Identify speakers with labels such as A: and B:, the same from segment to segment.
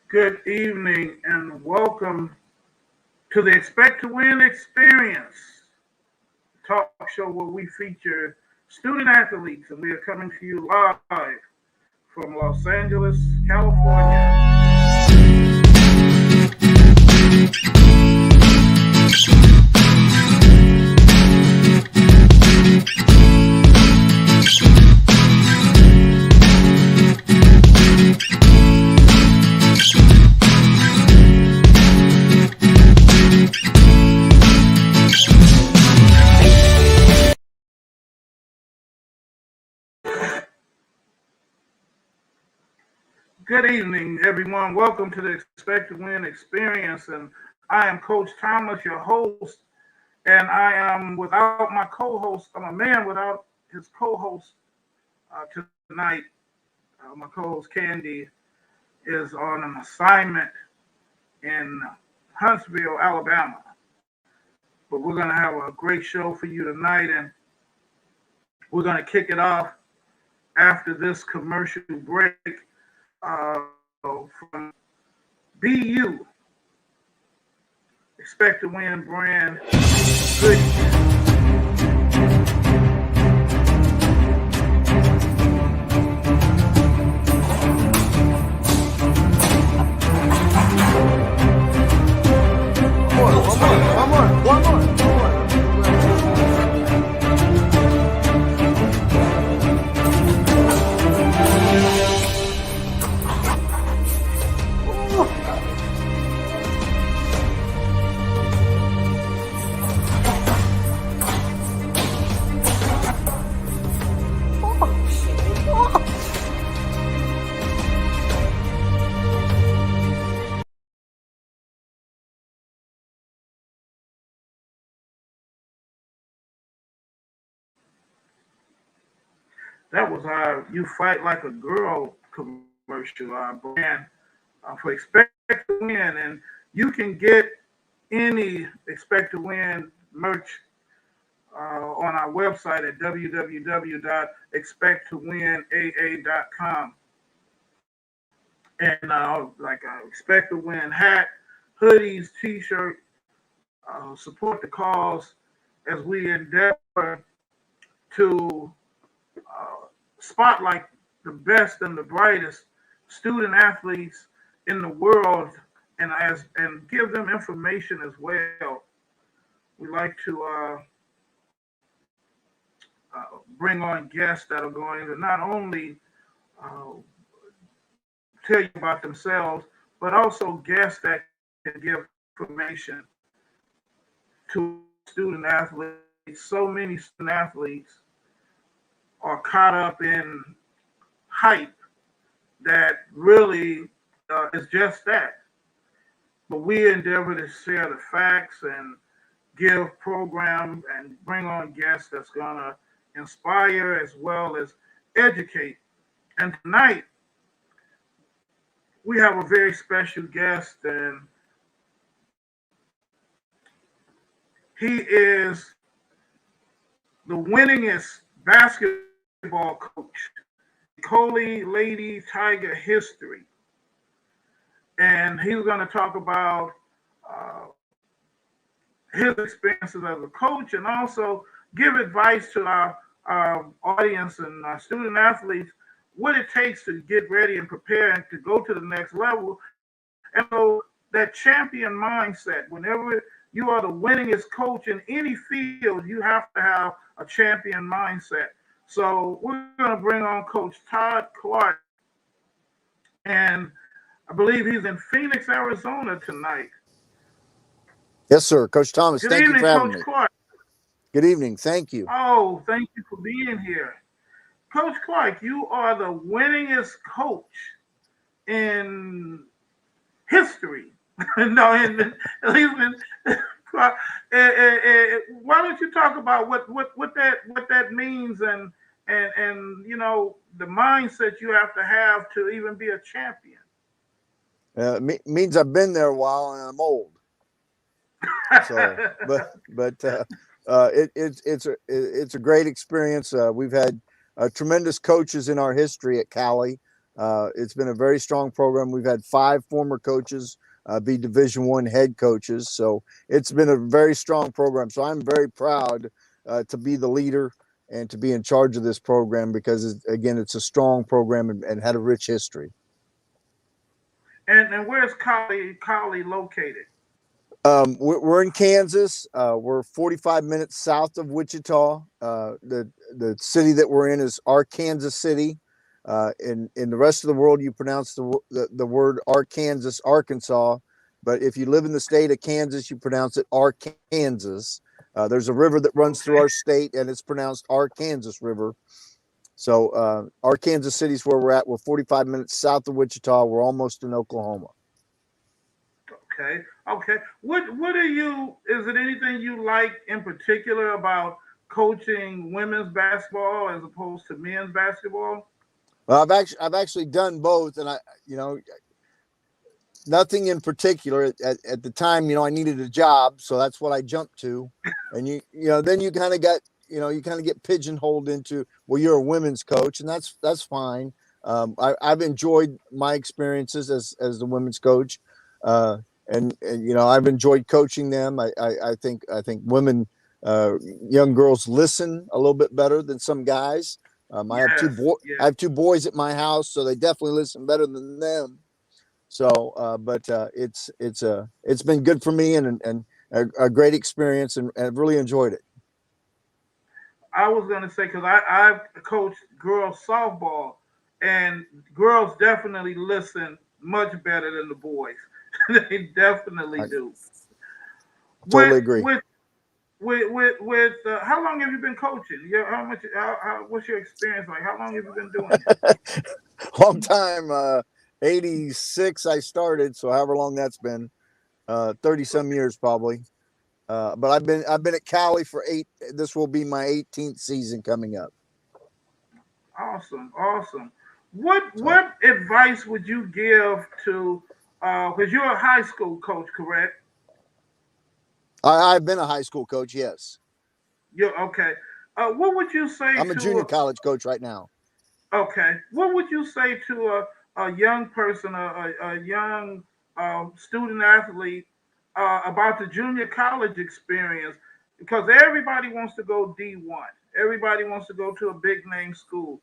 A: Good evening and welcome to the Expect to Win Experience talk show where we feature student athletes, and we are coming to you live from Los Angeles, California. Good evening, everyone. Welcome to the Expect to Win Experience, and I am Coach Thomas, your host, and I am without my co-host. I'm a man without his co-host tonight. My co-host Kandi is on an assignment in Huntsville, Alabama. But we're going to have a great show for you tonight, and we're going to kick it off after this commercial break from BU. Expect to Win brand. Good. One more. That was our "You Fight Like a Girl" commercial, our brand for Expect to Win. And you can get any Expect to Win merch on our website at www.expecttowinaa.com. And like Expect to Win hat, hoodies, t-shirt, support the cause as we endeavor to spotlight the best and the brightest student athletes in the world, and give them information as well. We like to bring on guests that are going to not only tell you about themselves, but also guests that can give information to student athletes. So many student athletes are caught up in hype that really is just that. But we endeavor to share the facts and give programs and bring on guests that's going to inspire as well as educate. And tonight, we have a very special guest, and he is the winningest basketball coach, Cowley Lady Tiger history. And he's going to talk about his experiences as a coach and also give advice to our audience and our student athletes what it takes to get ready and prepare and to go to the next level. And so that champion mindset, whenever you are the winningest coach in any field, you have to have a champion mindset. So we're going to bring on Coach Todd Clark, and I believe he's in Phoenix, Arizona tonight.
B: Yes, sir. Coach Thomas,
A: Good
B: thank
A: evening,
B: you for having
A: Coach
B: me.
A: Clark.
B: Good evening. Thank you.
A: Oh, thank you for being here. Coach Clark, you are the winningest coach in history. No, at least why don't you talk about what that means and you know the mindset you have to even be a champion.
B: Means I've been there a while and I'm old. So, it's a great experience. We've had tremendous coaches in our history at Cowley. It's been a very strong program. We've had 5 former coaches be Division I head coaches. So it's been a very strong program. So I'm very proud to be the leader and to be in charge of this program because, again, it's a strong program and had a rich history.
A: And where's Cowley located?
B: We're in Kansas. We're 45 minutes south of Wichita. The city that we're in is Arkansas City. In the rest of the world, you pronounce the word Arkansas, Arkansas. But if you live in the state of Kansas, you pronounce it Arkansas. There's a river that runs through our state, and it's pronounced Arkansas River. So Arkansas City is where we're at. We're 45 minutes south of Wichita. We're almost in Oklahoma.
A: Okay. Okay. What are you? Is it anything you like in particular about coaching women's basketball as opposed to men's basketball?
B: Well, I've actually done both, and nothing in particular at the time. I needed a job, so that's what I jumped to. And then you kind of get pigeonholed into, well, you're a women's coach, and that's fine. I've enjoyed my experiences as the women's coach. And I've enjoyed coaching them. I think women, young girls listen a little bit better than some guys. I have I have 2 boys at my house, so they definitely listen better than them. So, but it's been good for me and a great experience, and I've really enjoyed it.
A: I was gonna say because I've coached girls softball, and girls definitely listen much better than the boys. They definitely do.
B: Totally agree.
A: With how long have you been coaching? How much? What's your experience like? How long have you been doing it?
B: Long time. 86 I started, so however long that's been, 30 some years probably. But I've been at Cowley for 8. This will be my 18th season coming up.
A: Awesome, awesome. What advice would you give to? Because you're a high school coach, correct?
B: I've been a high school coach, yes.
A: You're okay. What would you say?
B: I'm a junior college coach right now.
A: Okay. What would you say to a young person, a young student athlete about the junior college experience? Because everybody wants to go D1. Everybody wants to go to a big name school.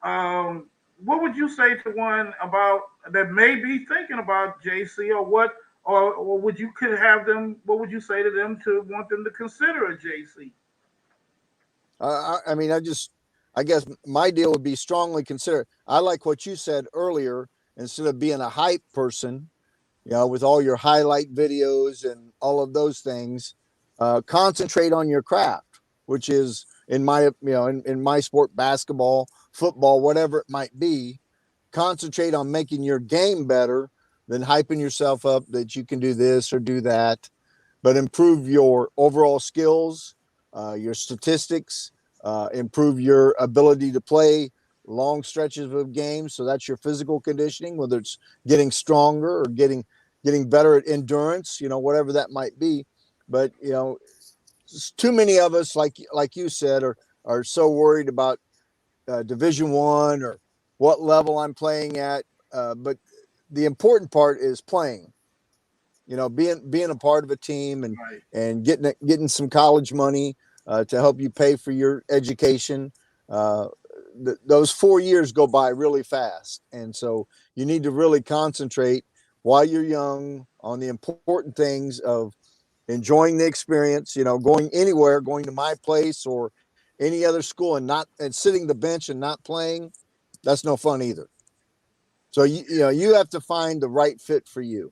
A: What would you say to one about that may be thinking about JC, or what, or would you could have them? What would you say to them to want them to consider a JC?
B: I guess my deal would be strongly consider. I like what you said earlier. Instead of being a hype person, with all your highlight videos and all of those things, concentrate on your craft, which is in my sport, basketball, football, whatever it might be. Concentrate on making your game better than hyping yourself up that you can do this or do that, but improve your overall skills, your statistics, improve your ability to play long stretches of games. So that's your physical conditioning, whether it's getting stronger or getting better at endurance, whatever that might be. But too many of us, like you said, are so worried about Division I or what level I'm playing at. But the important part is playing. Being a part of a team and getting some college money to help you pay for your education. Those 4 years go by really fast, and so you need to really concentrate while you're young on the important things of enjoying the experience. Going anywhere, going to my place or any other school, and sitting the bench and not playing. That's no fun either. So you have to find the right fit for you.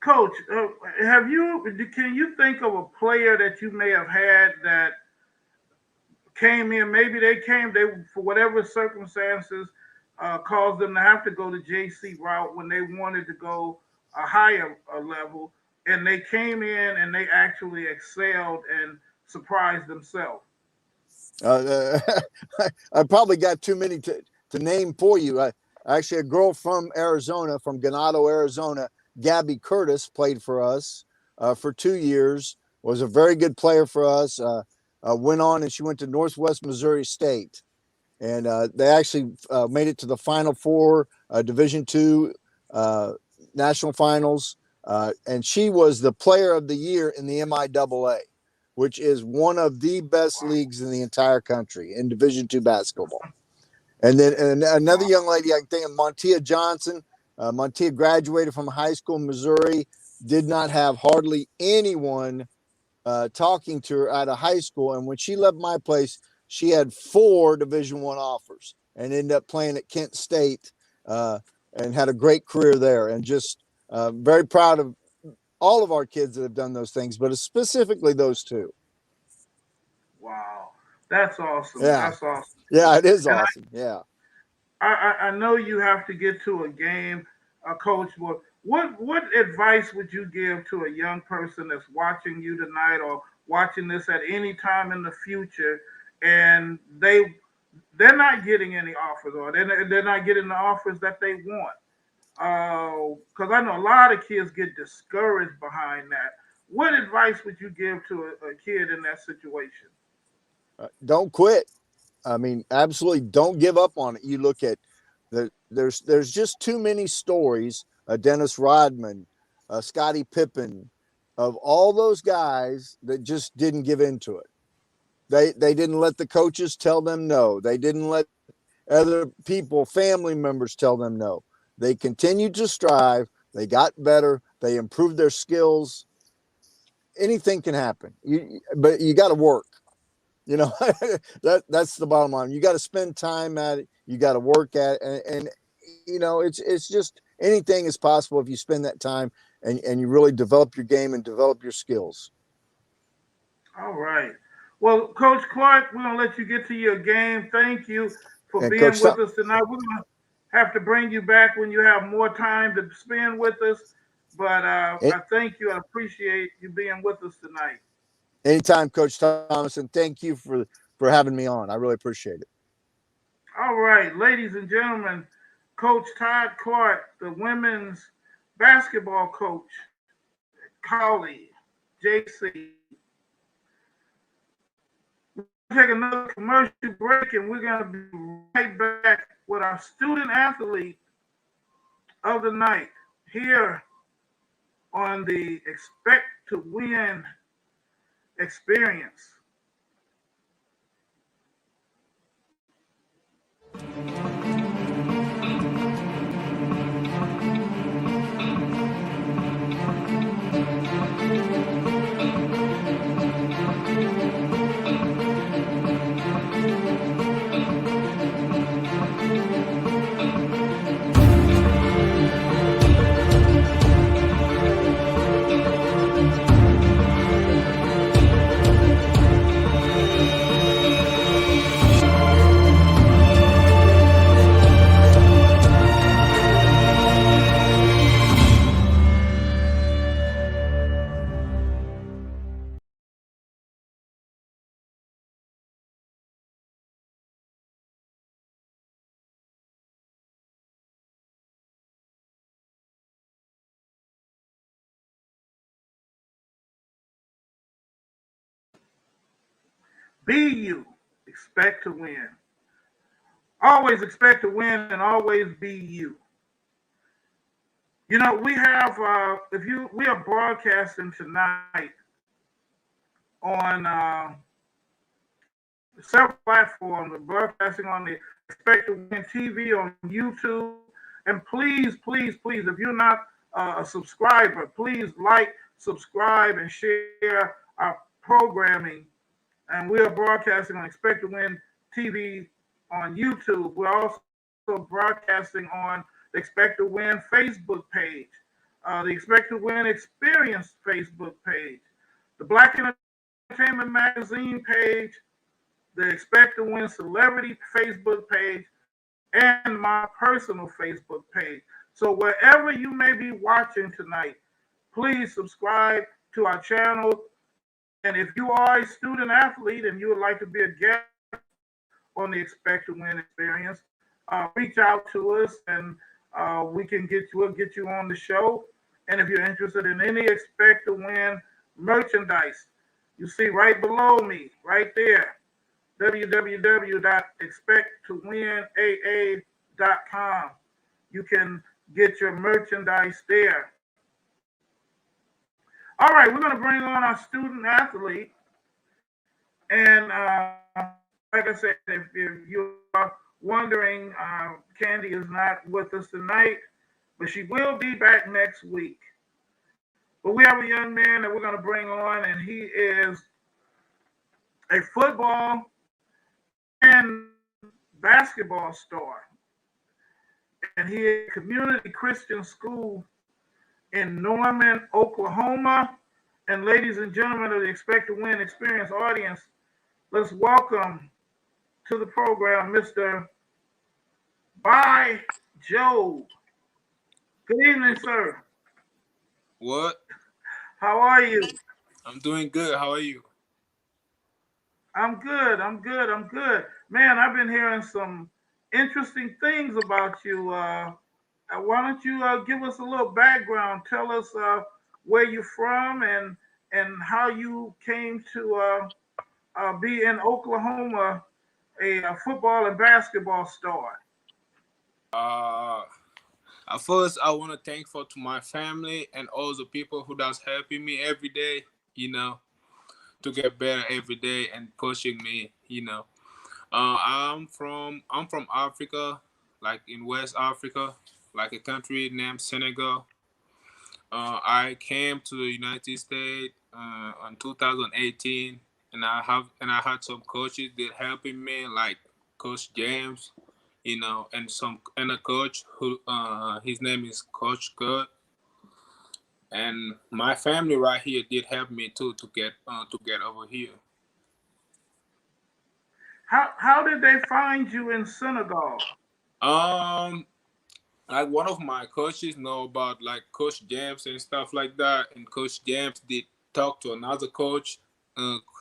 A: Coach, can you think of a player that you may have had that came in? Maybe they for whatever circumstances caused them to have to go the JC route when they wanted to go a higher level, and they came in and they actually excelled and surprised themselves.
B: I probably got too many to name for you. Actually, a girl from Arizona, from Ganado, Arizona, Gabby Curtis, played for us for 2 years, was a very good player for us. Went on and she went to Northwest Missouri State. and they actually made it to the Final Four, Division II national finals. And she was the player of the year in the MIAA, which is one of the best leagues in the entire country in Division II basketball. And then another young lady, I think, Montia Johnson. Montia graduated from high school in Missouri, did not have hardly anyone talking to her out of high school. And when she left my place, she had 4 Division I offers and ended up playing at Kent State and had a great career there. And just very proud of all of our kids that have done those things, but specifically those 2.
A: Wow, that's awesome.
B: Yeah.
A: That's awesome.
B: Yeah, it is
A: And
B: awesome. Yeah.
A: I know you have to get to a game, Coach. But what advice would you give to a young person that's watching you tonight or watching this at any time in the future, and they're not getting any offers, or they're not getting the offers that they want? Because I know a lot of kids get discouraged behind that. What advice would you give to a kid in that situation?
B: Don't quit. I mean, absolutely don't give up on it. You look at there's just too many stories. Dennis Rodman, Scottie Pippen, of all those guys that just didn't give into it. They didn't let the coaches tell them no. They didn't let other people, family members, tell them no. They continued to strive. They got better. They improved their skills. Anything can happen. But you got to work. You know, that's the bottom line. You got to spend time at it. You got to work at it. And you know, it's just anything is possible if you spend that time and you really develop your game and develop your skills.
A: All right. Well, Coach Clark, we're gonna let you get to your game. Thank you for
B: And
A: being
B: Coach,
A: with us tonight. We're gonna have to bring you back when you have more time to spend with us. But I thank you. I appreciate you being with us tonight.
B: anytime, Coach Thomas, and thank you for having me on. I really appreciate it.
A: All right, ladies and gentlemen, Coach Todd Clark, the women's basketball coach, Cowley, JC. We'll take another commercial break, and we're going to be right back with our student athlete of the night here on the Expect to Win experience. Be you. Expect to win. Always expect to win and always be you. You know, we have we are broadcasting tonight on several platforms. We're broadcasting on the Expect to Win TV on YouTube. And please, please, please, if you're not a subscriber, please like, subscribe, and share our programming. And we are broadcasting on Expect to Win TV on YouTube. We're also broadcasting on the Expect to Win Facebook page, the Expect to Win Experience Facebook page, the Black Entertainment Magazine page, the Expect to Win Celebrity Facebook page, and my personal Facebook page. So wherever you may be watching tonight, please subscribe to our channel. And if you are a student athlete and you would like to be a guest on the Expect to Win experience, reach out to us and we'll get you on the show. And if you're interested in any Expect to Win merchandise, you see right below me, right there, www.expecttowinaa.com. You can get your merchandise there. All right, we're going to bring on our student athlete. And like I said, if you are wondering, Kandi is not with us tonight, but she will be back next week. But we have a young man that we're going to bring on, and he is a football and basketball star. And he is a community Christian school in Norman, Oklahoma. And ladies and gentlemen of the Expect to Win Experience audience, let's welcome to the program Mr. By Joe. Good evening, sir.
C: What?
A: How are you?
C: I'm doing good. How are you?
A: I'm good. I'm good. I'm good. Man, I've been hearing some interesting things about you. Why don't you give us a little background? Tell us where you're from and how you came to be in Oklahoma, a football and basketball star.
C: Uh, at first, I want to thank for to my family and all the people who does helping me every day. You know, to get better every day and pushing me. I'm from Africa, like in West Africa, like a country named Senegal. I came to the United States in 2018, and I had some coaches that helping me, like Coach James, and a coach who his name is Coach Todd, and my family right here did help me too to get over here.
A: How did they find you in Senegal?
C: Um, like one of my coaches know about like Coach James and stuff like that, and Coach James did talk to another coach.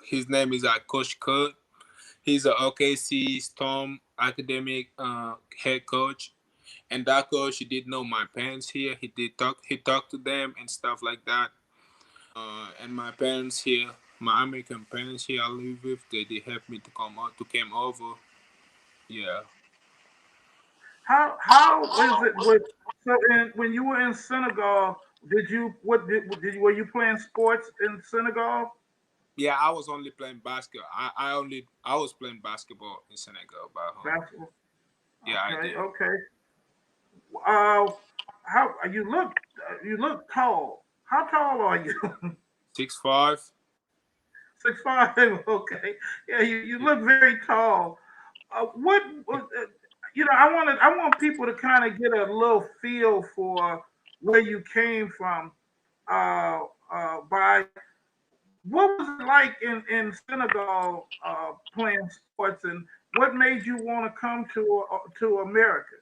C: His name is Coach Kurt. He's a OKC Storm academic head coach, and that coach he did know my parents here. He talked to them and stuff like that. And my parents here, my American parents here I live with, they helped me to come out to came over. Yeah.
A: How is it with when you were in Senegal? Did you what did you were you playing sports in Senegal?
C: Yeah, I was only playing basketball. I was playing basketball in Senegal back home.
A: Basketball.
C: Yeah, I
A: Okay,
C: did.
A: okay. Uh, how you look tall. How tall are you?
C: 6'5".
A: 6'5". Okay, yeah, you look very tall. I want people to kind of get a little feel for where you came from. By what was it like in Senegal playing sports, and what made you want to come to America?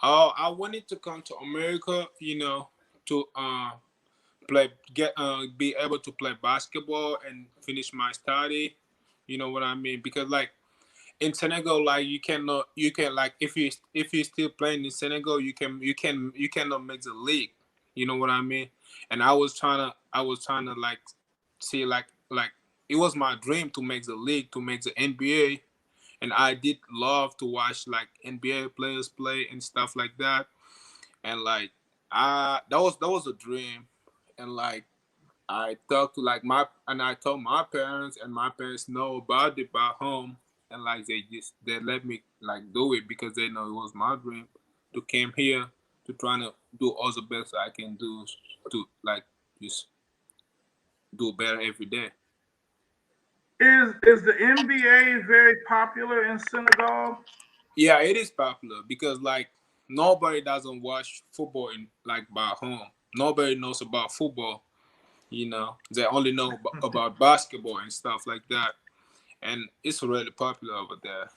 C: Oh, I wanted to come to America, to be able to play basketball and finish my study. You know what I mean? Because like in Senegal, like you can like if you still playing in Senegal, you cannot make the league. You know what I mean? And I was trying to like see like it was my dream to make the league, to make the NBA, and I did love to watch like NBA players play and stuff like that. And like that was a dream, and like I told my parents, and my parents know about it back home, and like they let me like do it because they know it was my dream to came here to try to do all the best I can do to like just do better every day.
A: Is the NBA very popular in Senegal?
C: Yeah, it is popular because like nobody doesn't watch football in like back home. Nobody knows about football. They only know about basketball and stuff like that, and it's really popular over there.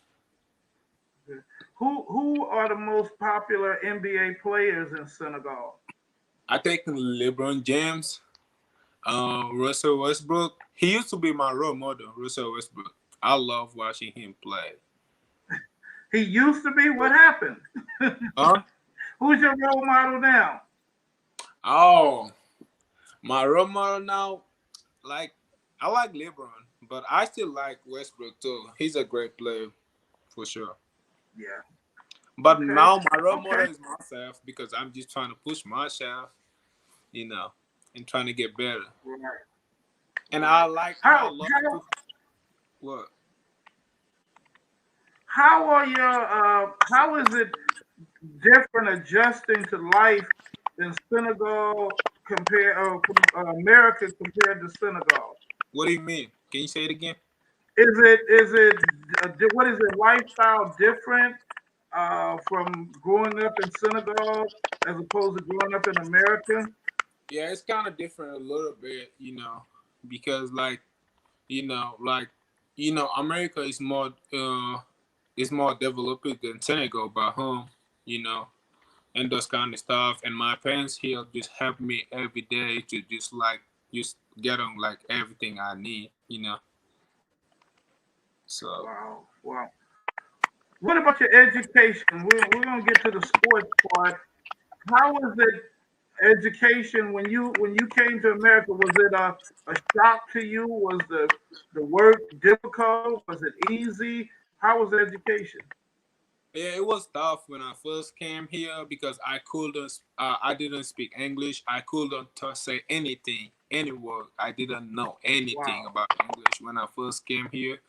A: Who are the most popular NBA players in Senegal?
C: I think LeBron James, Russell Westbrook. He used to be my role model, Russell Westbrook. I love watching him play.
A: He used to be. What happened?
C: Huh?
A: Who's your role model now?
C: Oh, my role model now, like I like LeBron, But I still like Westbrook too. He's a great player for sure.
A: Yeah.
C: But
A: Okay.
C: now my role model
A: Okay.
C: is myself because I'm just trying to push myself, you know, and trying to get better.
A: Right.
C: And
A: Right.
C: I love to what?
A: How are your how is it different adjusting to life in Senegal compared America compared to Senegal?
C: What do you mean? Can you say it again?
A: Is it what is it lifestyle different from growing up in Senegal as opposed to growing up in America?
C: Yeah, it's kind of different a little bit, because like America is more developed than Senegal by home, you know, and those kind of stuff. And my parents here just help me every day to just get on like everything I need. So
A: Wow, wow. What about your education? We're gonna get to the sports part. How was it education when you came to America? Was it a shock to you? Was the work difficult? Was it easy? How was education?
C: yeah, it was tough when I first came here because I didn't speak English. I couldn't say anything, any word. I didn't know anything
A: Wow.
C: about English when I first came here.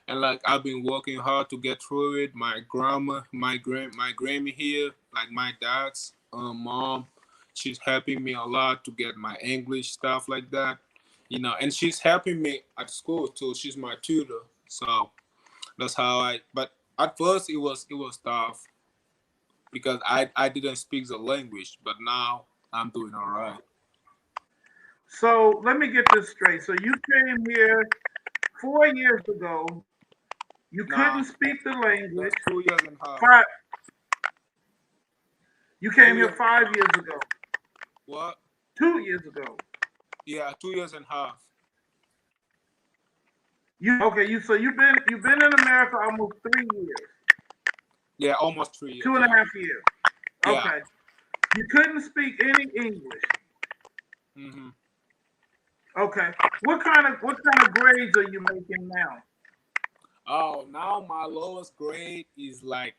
C: And like I've been working hard to get through it. My grandma, my granny here, like my dad's mom, she's helping me a lot to get my English stuff like that, and she's helping me at school too. She's my tutor, so that's how I. But at first it was tough because I didn't speak the language, but now I'm doing all right.
A: So let me get this straight. So you came here 4 years ago. You couldn't
C: Nah,
A: speak the
C: that's
A: language.
C: 2 years and a half.
A: Five. You came
C: Two
A: here
C: years.
A: 5 years ago.
C: What?
A: 2 years ago.
C: Yeah, 2 years and a half.
A: You okay? You've been in America almost 3 years,
C: Yeah, almost 3 years.
A: two and a
C: Yeah.
A: half years.
C: Yeah.
A: Okay. You couldn't speak any English.
C: hmm
A: Okay. What kind of grades are you making now?
C: Oh, now my lowest grade is like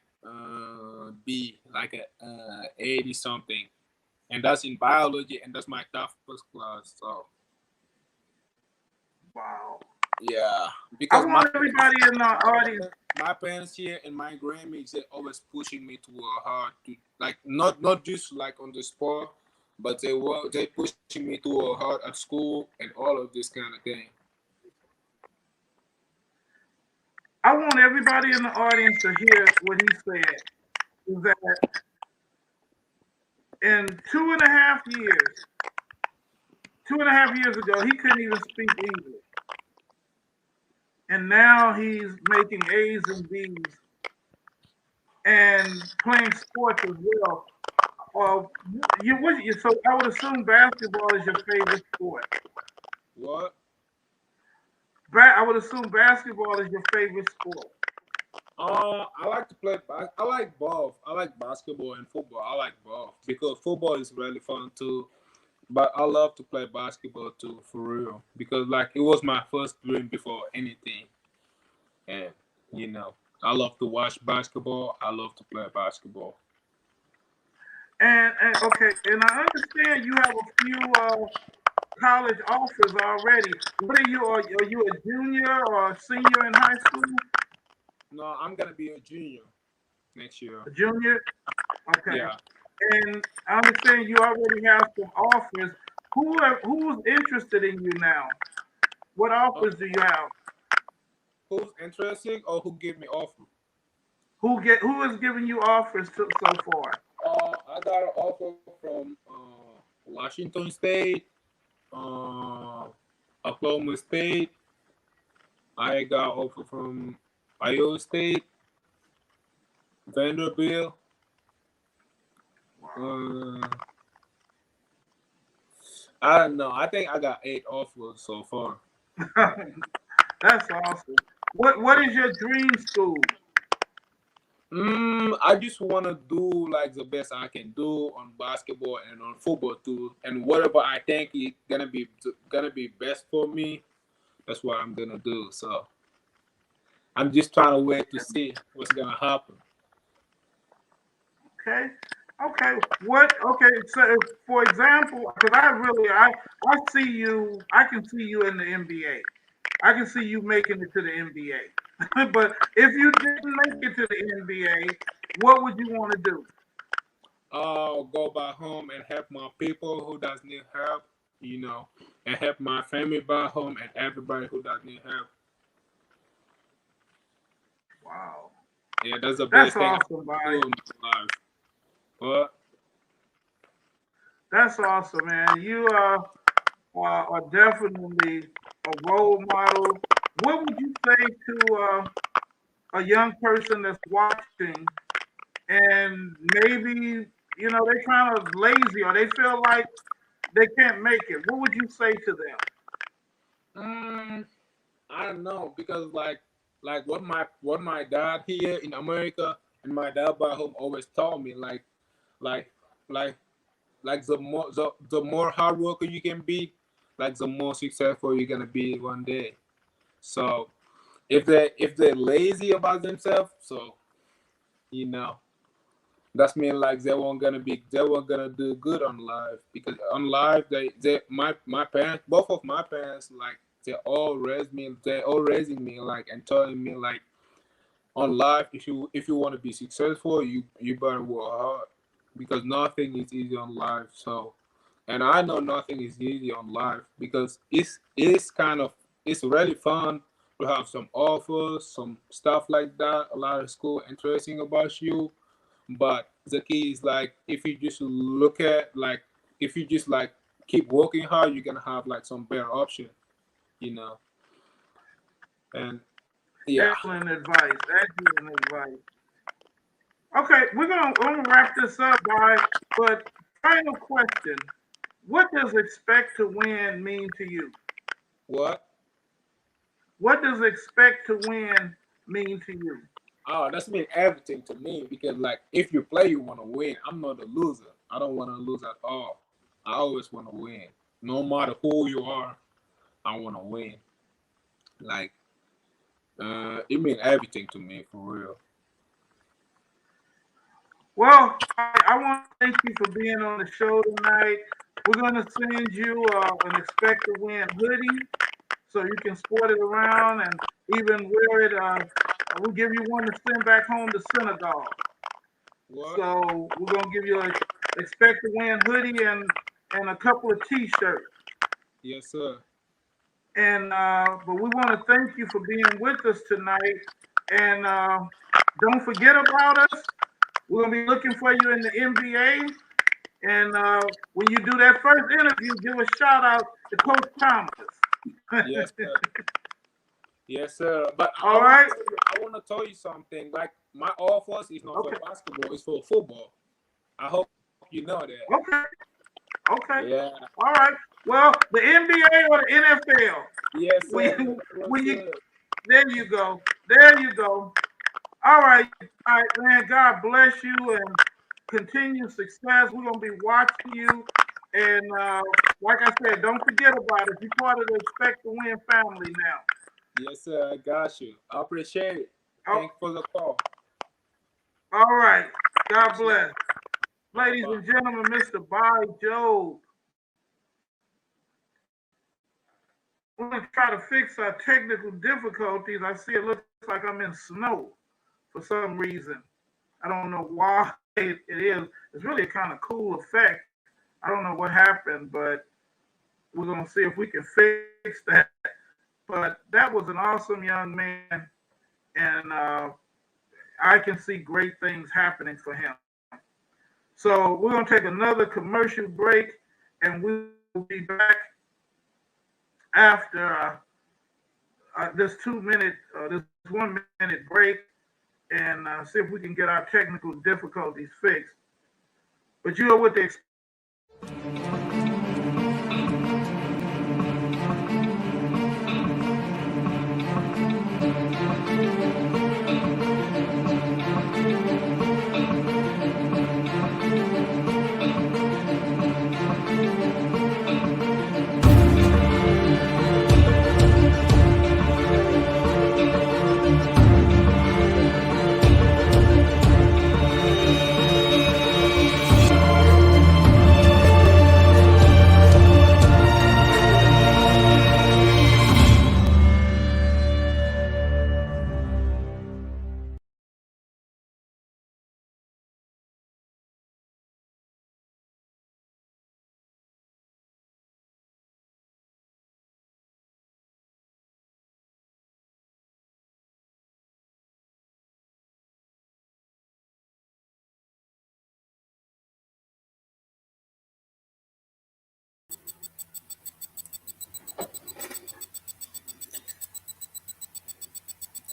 C: B, like a 80 something, and that's in biology, and that's my toughest class. So
A: Wow.
C: yeah,
A: I
C: because
A: want everybody in the audience.
C: my parents here and my grandmas they always pushing me to work hard to like not just like on the sport, but they pushing me to work hard at school and all of this kind of thing.
A: I want everybody in the audience to hear what he said. Is that in 2.5 years, 2.5 years ago, he couldn't even speak English, and now he's making A's and B's and playing sports as well. Uh, so I would assume basketball is your favorite sport.
C: What?
A: I would assume basketball is your favorite sport.
C: I like to play. I like both. I like basketball and football. I like both because football is really fun too. But I love to play basketball too, for real. Because like it was my first dream before anything, and you know, I love to watch basketball. I love to play basketball.
A: And okay, and I understand you have a few college offers already. What are you? Are you a junior or a senior in high school?
C: No, I'm gonna be a junior next year.
A: A junior. Okay.
C: Yeah.
A: And I understand you already have some offers. Who's interested in you now? What
C: Uh,
A: offers do you have?
C: who's interested or who give me offer?
A: Who is giving you offers so far?
C: I got an offer from Washington State, uh, Oklahoma State. I got offer from Iowa State, Vanderbilt.
A: Wow.
C: Uh, I don't know. I think I got 8 offers so far.
A: That's awesome. What is your dream school?
C: I just want to do like the best I can do on basketball and on football too, and whatever I think is gonna be best for me. That's what I'm gonna do. So I'm just trying to wait to see what's gonna happen.
A: Okay. Okay. What? Okay. So, for example, because I see you. I can see you in the NBA. I can see you making it to the NBA. But if you didn't make it to the NBA, what would you want to do?
C: I'll go back home and help my people who does need help, and help my family back home and everybody who does need help.
A: Wow.
C: Yeah, that's the
A: That's
C: best thing I
A: awesome,
C: can do
A: Bobby.
C: in my life. What?
A: That's awesome, man. You are definitely a role model. What would you say to a young person that's watching and maybe they kind of lazy or they feel like they can't make it? What would you say to them?
C: I don't know because like what my dad here in America and my dad back home always told me like like the more hard worker you can be, like the more successful you're gonna be one day. So if they're lazy about themselves, so you know that's mean like they weren't gonna do good on life because on life my parents, both of my parents, like they're all raising me like and telling me like on life, if you want to be successful, you better work hard because nothing is easy on life. So, and I know nothing is easy on life because it's really fun to have some offers, some stuff like that, a lot of school interesting about you. But the key is like if you just like keep working hard, you're gonna have like some better option, you know. And yeah.
A: Excellent advice. Excellent advice. Okay, we're gonna wrap this up, guys. But final question: what does expect to win mean to you?
C: What?
A: What does expect to win mean to you?
C: Oh, that's mean everything to me because like if you play, you want to win. I'm not a loser. I don't want to lose at all. I always want to win, no matter who you are. I want to win. Like, it means everything to me for real.
A: Well, I want to thank you for being on the show tonight. We're gonna send you an expect to win hoodie so you can sport it around and even wear it. We'll give you one to send back home to Senegal.
C: What?
A: So we're gonna give you a expect to win hoodie and a couple of T-shirts.
C: Yes, sir.
A: And but we want to thank you for being with us tonight. And don't forget about us. We're gonna be looking for you in the NBA. And when you do that first interview, give a shout out to Coach Thomas.
C: Yes, sir. Yes, sir. But
A: All right.
C: I want to tell you something. Like my offers is not for basketball; it's for football. I hope you know that.
A: Okay. Okay.
C: Yeah.
A: All right. Well, the NBA or the NFL?
C: Yes, sir.
A: When
C: Yes,
A: you,
C: sir.
A: there you go. There you go. All right, man. God bless you and continue success. We're gonna be watching you, and like I said, don't forget about it. You're part of the Expect to Win family now.
C: Yes, sir. I got you. I appreciate it.
A: Oh,
C: Thanks for the call.
A: all right. God
C: Appreciate it.
A: bless. Ladies
C: Bye-bye.
A: and gentlemen, Mr. Bobby Joe. We're gonna try to fix our technical difficulties. I see it looks like I'm in snow for some reason. I don't know why it is. It's really a kind of cool effect. I don't know what happened, but we're gonna see if we can fix that. But that was an awesome young man, and I can see great things happening for him. So we're gonna take another commercial break, and we'll be back after this 2 minute, this 1 minute break, and see if we can get our technical difficulties fixed. But you are with the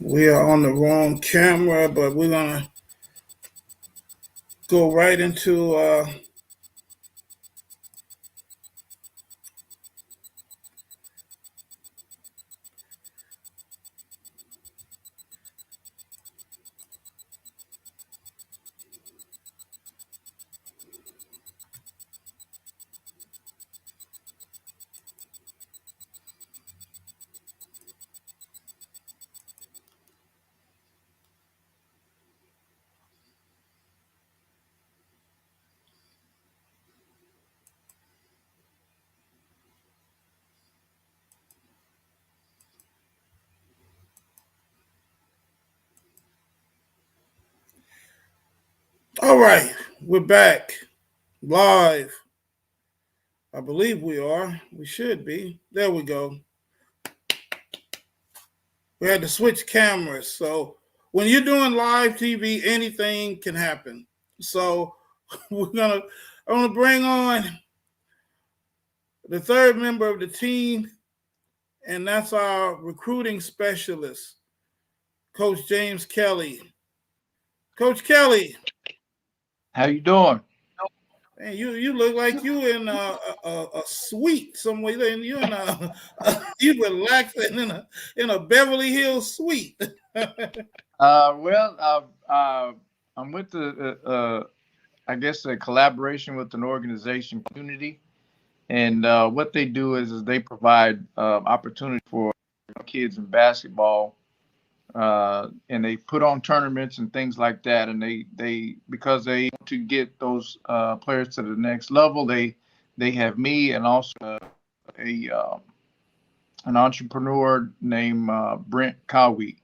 A: We are on the wrong camera, but we're going to go right into all right, we're back live. I believe we are. We should be. There we go. We had to switch cameras. So when you're doing live TV, anything can happen. So I'm gonna bring on the third member of the team, and that's our recruiting specialist, Coach James Kelley. Coach Kelley.
D: How you doing?
A: Man, you look like you in a suite somewhere. You in a you relaxing in a Beverly Hills suite.
D: I'm with the I guess a collaboration with an organization, Community, and what they do is they provide opportunity for kids in basketball, and they put on tournaments and things like that. And they because they want to get those players to the next level, they have me and also a an entrepreneur named Brent Cowley.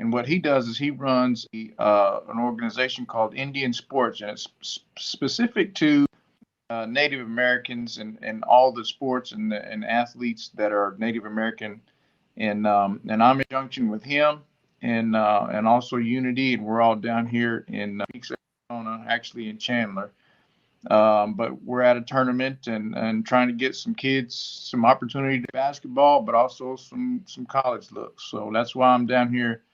D: And what he does is he runs an organization called Indian Sports, and it's specific to Native Americans and all the sports and athletes that are Native American. And I'm in conjunction with him and also Unity, and we're all down here in Phoenix, Arizona, actually in Chandler. But we're at a tournament and trying to get some kids some opportunity to basketball, but also some college looks. So that's why I'm down here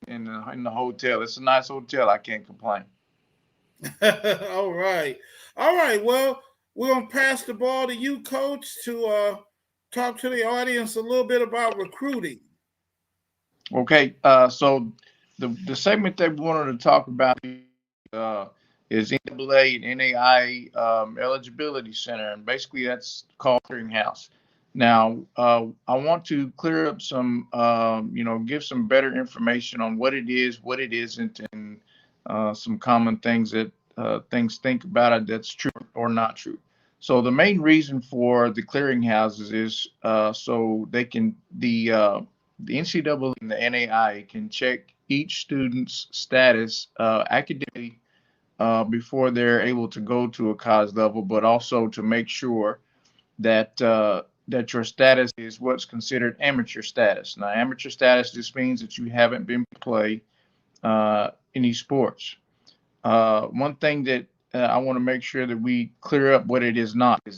D: in the hotel. It's a nice hotel. I can't complain.
A: All right. All right. Well, we're going to pass the ball to you, Coach, to talk to the audience a little bit about recruiting.
D: Okay. So the segment that we wanted to talk about is NCAA and NAI eligibility center, and basically that's called clearinghouse. Now, I want to clear up some, give some better information on what it is, what it isn't, and some common things that things think about it that's true or not true. So the main reason for the clearinghouses is so they can the NCAA and the NAI can check each student's status academically before they're able to go to a college level, but also to make sure that that your status is what's considered amateur status. Now, amateur status just means that you haven't been to play any sports. One thing that I want to make sure that we clear up what it is not a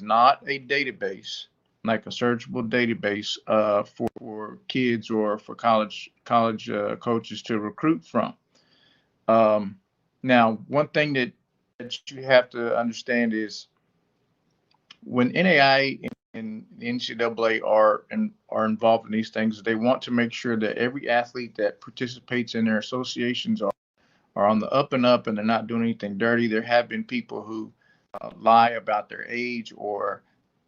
D: database like a searchable database for kids or for college coaches to recruit from. Now, one thing that you have to understand is when NAI and NCAA are involved in these things, they want to make sure that every athlete that participates in their associations are on the up and up, and they're not doing anything dirty. There have been people who lie about their age or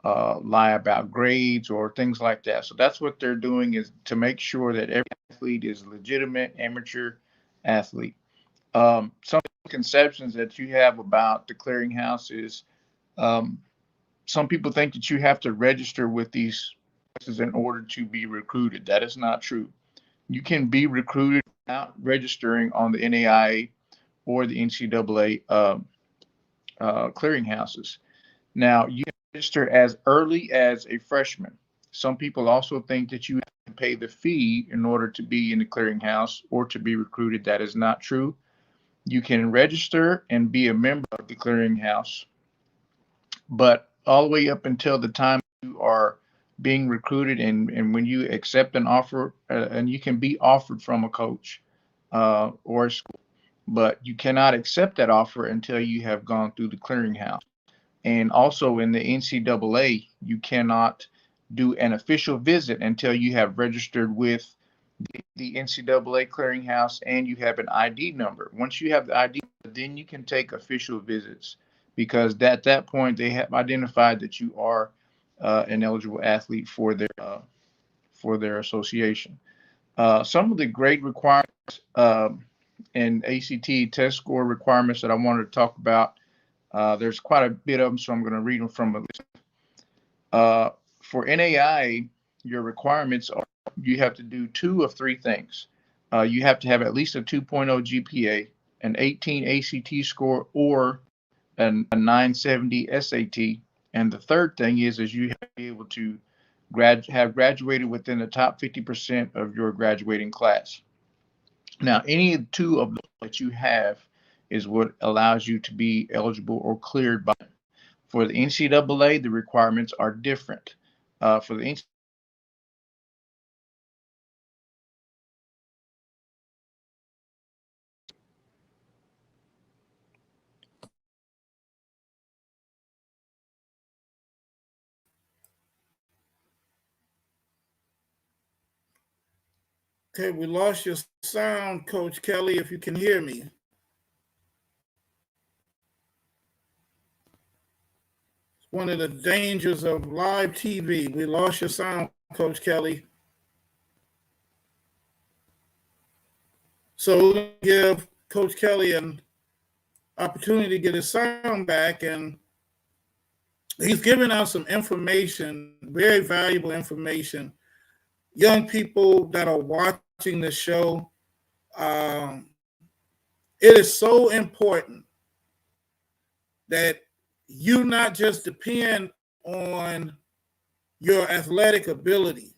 D: lie about grades or things like that. So that's what they're doing, is to make sure that every athlete is a legitimate amateur athlete. Some conceptions that you have about the clearinghouse is some people think that you have to register with these places in order to be recruited. That is not true. You can be recruited without registering on the NAIA or the NCAA clearinghouses. Now, you can register as early as a freshman. Some people also think that you have to pay the fee in order to be in the clearinghouse or to be recruited. That is not true. You can register and be a member of the clearinghouse, but all the way up until the time you are being recruited, and when you accept an offer, and you can be offered from a coach or a school, but you cannot accept that offer until you have gone through the clearinghouse. And also in the NCAA, you cannot do an official visit until you have registered with the NCAA clearinghouse and you have an ID number. Once you have the ID, then you can take official visits, because at that point they have identified that you are an eligible athlete for their association. Some of the grade requirements and ACT test score requirements that I wanted to talk about. There's quite a bit of them, so I'm going to read them from a list. For NAI, your requirements are you have to do 2 of 3 things. You have to have at least a 2.0 GPA, an 18 ACT score, or a 970 SAT. And the third thing is you have to be able to have graduated within the top 50% of your graduating class. Now, any 2 of those that you have is what allows you to be eligible or cleared by. For the NCAA, the requirements are different. For the NCAA,
A: Okay, we lost your sound, Coach Kelley, if you can hear me. It's one of the dangers of live TV. We lost your sound, Coach Kelley. So we're going to give Coach Kelley an opportunity to get his sound back, and he's giving out some information, very valuable information. Young people that are watching the show, it is so important that you not just depend on your athletic ability.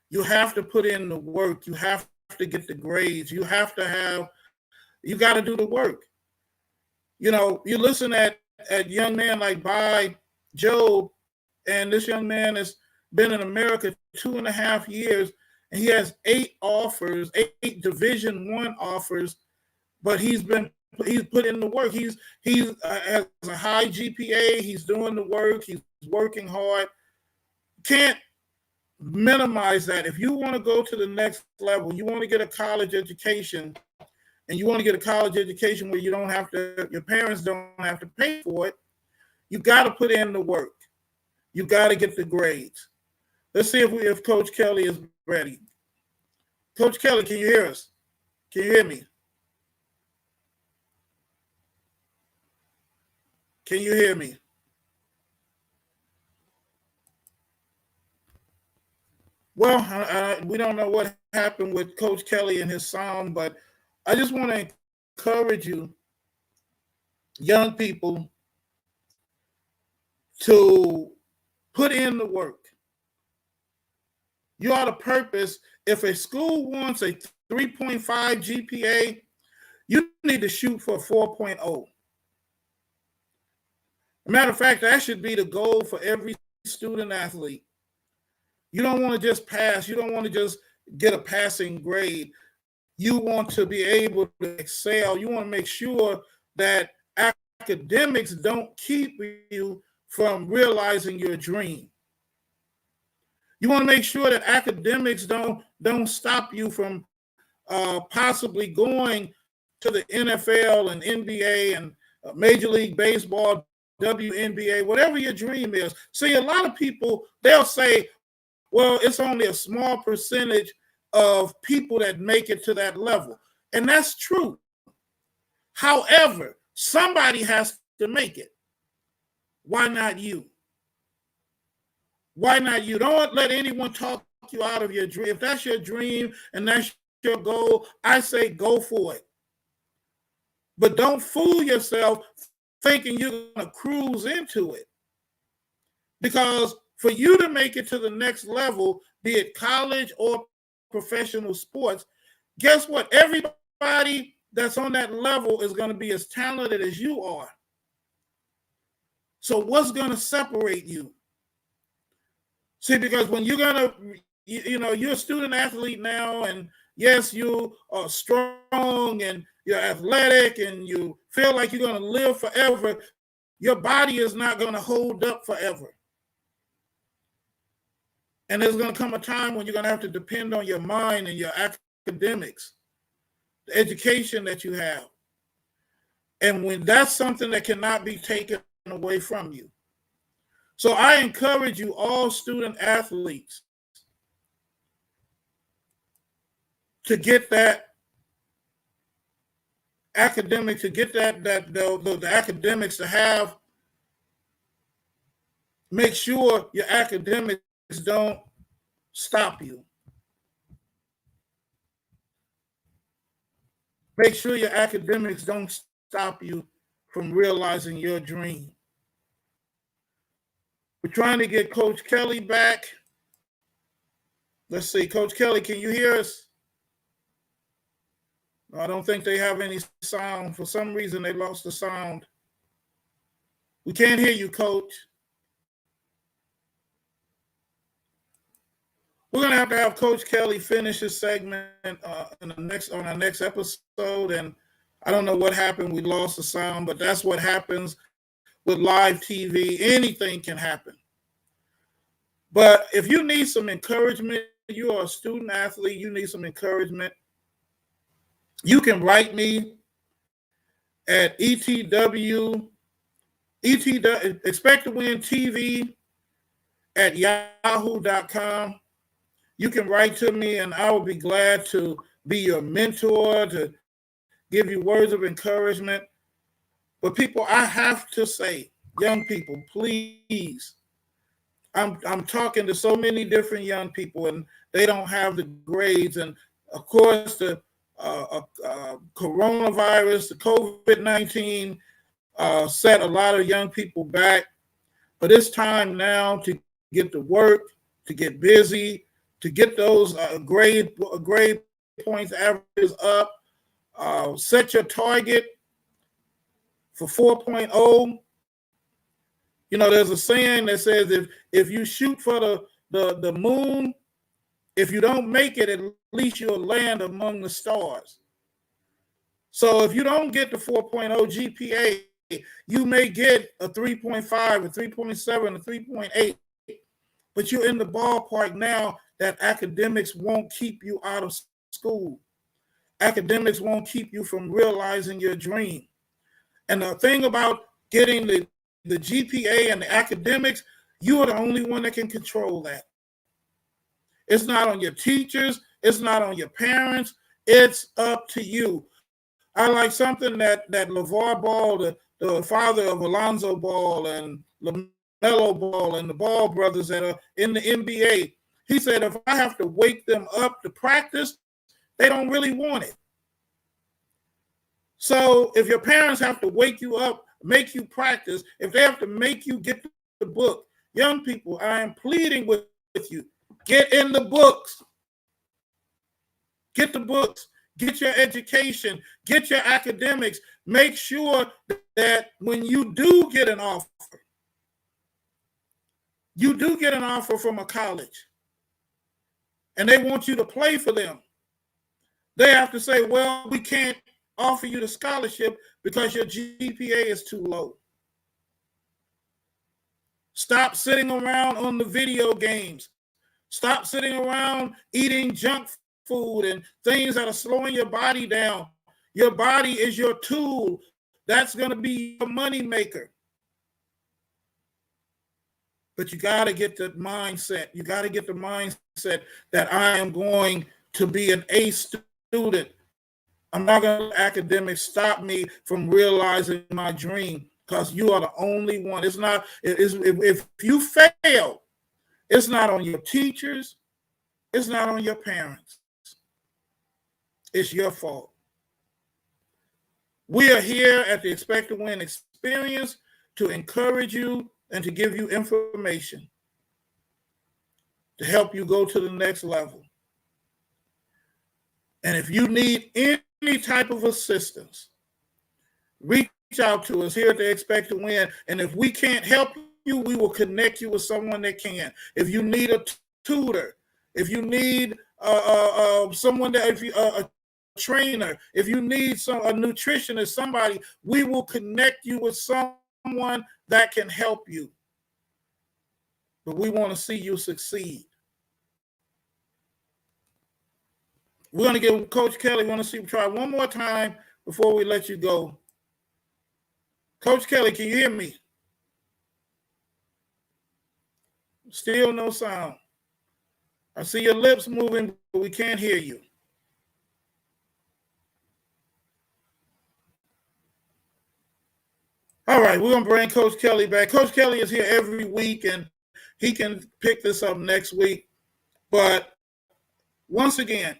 A: You have to put in the work. You have to get the grades. You got to do the work. You know, you listen at young men like By Job, and this young man has been in America 2.5 years, and he has 8 offers, 8 Division I offers, but he's put in the work. He has a high GPA. He's doing the work. He's working hard. Can't minimize that. If you want to go to the next level, you want to get a college education, and you want to get a college education where your parents don't have to pay for it, you got to put in the work. You got to get the grades. Let's see if Coach Kelley is ready. Coach Kelley, can you hear us? Can you hear me? Can you hear me? Well, we don't know what happened with Coach Kelley and his sound, but I just want to encourage you, young people, to put in the work. You ought to purpose. If a school wants a 3.5 GPA, you need to shoot for a 4.0. Matter of fact, that should be the goal for every student athlete. You don't want to just pass. You don't want to just get a passing grade. You want to be able to excel. You want to make sure that academics don't keep you from realizing your dream. You want to make sure that academics don't stop you from possibly going to the NFL and NBA and Major League Baseball, WNBA, whatever your dream is. See, a lot of people, they'll say, well, it's only a small percentage of people that make it to that level. And that's true. However, somebody has to make it. Why not you? Why not you? Don't let anyone talk you out of your dream. If that's your dream and that's your goal, I say go for it. But don't fool yourself thinking you're going to cruise into it. Because for you to make it to the next level, be it college or professional sports, guess what? Everybody that's on that level is going to be as talented as you are. So what's going to separate you? See, because when you're gonna, you're a student athlete now, and yes, you are strong and you're athletic and you feel like you're gonna live forever, your body is not gonna hold up forever. And there's gonna come a time when you're gonna have to depend on your mind and your academics, the education that you have. And when that's something that cannot be taken away from you. So I encourage you, all student athletes, to get that academic, to get the academics to have, make sure your academics don't stop you. Make sure your academics don't stop you from realizing your dream. We're trying to get Coach Kelley back. Let's see, Coach Kelley, can you hear us? No, I don't think they have any sound. For some reason, they lost the sound. We can't hear you, Coach. We're gonna have Coach Kelley finish his segment on our next episode. And I don't know what happened. We lost the sound, but that's what happens with live TV. Anything can happen. But if you need some encouragement, you are a student athlete, you need some encouragement, you can write me at expect to win TV at yahoo.com. You can write to me and I will be glad to be your mentor, to give you words of encouragement. But people, I have to say, young people, please, I'm talking to so many different young people and they don't have the grades. And of course, the coronavirus, the COVID-19 set a lot of young people back. But it's time now to get to work, to get busy, to get those grade points averages up. Set your target for 4.0. You know, there's a saying that says if you shoot for the moon, if you don't make it, at least you'll land among the stars. So if you don't get the 4.0 GPA, you may get a 3.5, a 3.7, a 3.8, but you're in the ballpark now that academics won't keep you out of school. Academics won't keep you from realizing your dream. And the thing about getting the GPA and the academics, you are the only one that can control that. It's not on your teachers. It's not on your parents. It's up to you. I like something that LeVar Ball, the father of Alonzo Ball and LaMelo Ball and the Ball brothers that are in the NBA, he said, if I have to wake them up to practice, they don't really want it. So if your parents have to wake you up, make you practice, if they have to make you get the book, young people, I am pleading with you, get in the books. Get the books. Get your education. Get your academics. Make sure that when you do get an offer, you do get an offer from a college, and they want you to play for them. They have to say, well, we can't offer you the scholarship because your GPA is too low. Stop sitting around on the video games. Stop sitting around eating junk food and things that are slowing your body down. Your body is your tool. That's going to be your money maker. But you got to get the mindset. You got to get the mindset that I am going to be an A student. I'm not going to let academics stop me from realizing my dream, because you are the only one. It's not, if you fail, it's not on your teachers. It's not on your parents. It's your fault. We are here at the Expect to Win Experience to encourage you and to give you information to help you go to the next level. And if you need any type of assistance, reach out to us here at the Expect to Win. And if we can't help you, we will connect you with someone that can. If you need a tutor, if you need someone that, if you a trainer, if you need a nutritionist, somebody, we will connect you with someone that can help you. But we want to see you succeed. We're going to give Coach Kelley, want to see, try one more time before we let you go. Coach Kelley, can you hear me? Still no sound. I see your lips moving, but we can't hear you. All right, we're going to bring Coach Kelley back. Coach Kelley is here every week, and he can pick this up next week. But once again,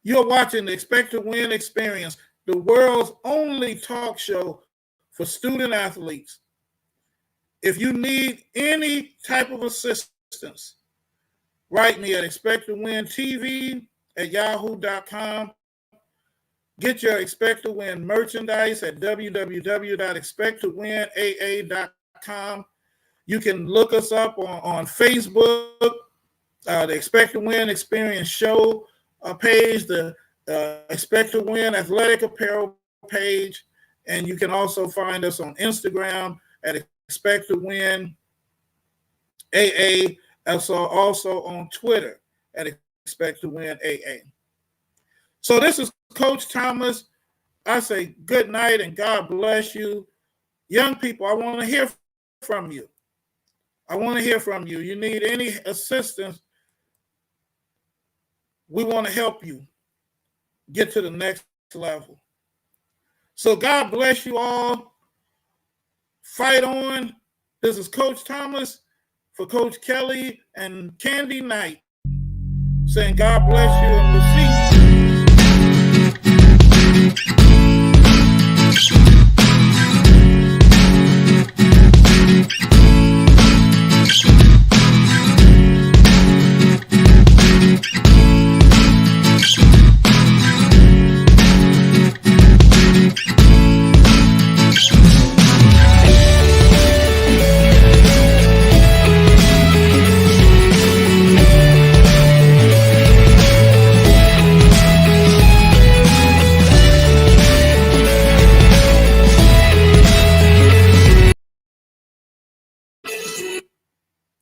A: you're watching the Expect to Win Experience, the world's only talk show for student athletes. If you need any type of assistance, write me at expecttowintv@yahoo.com. Get your Expect to Win merchandise at www.expecttowinaa.com. You can look us up on Facebook, the Expect to Win Experience Show page, the Expect to Win Athletic Apparel page, and you can also find us on Instagram at Expect to Win AA, also on Twitter at Expect to Win AA. So this is Coach Thomas. I say good night and God bless you. Young people, I want to hear from you. I want to hear from you. You need any assistance, we want to help you get to the next level. So God bless you all. Fight on. This is Coach Thomas for Coach Kelley and Kandi Knight saying God bless you and we'll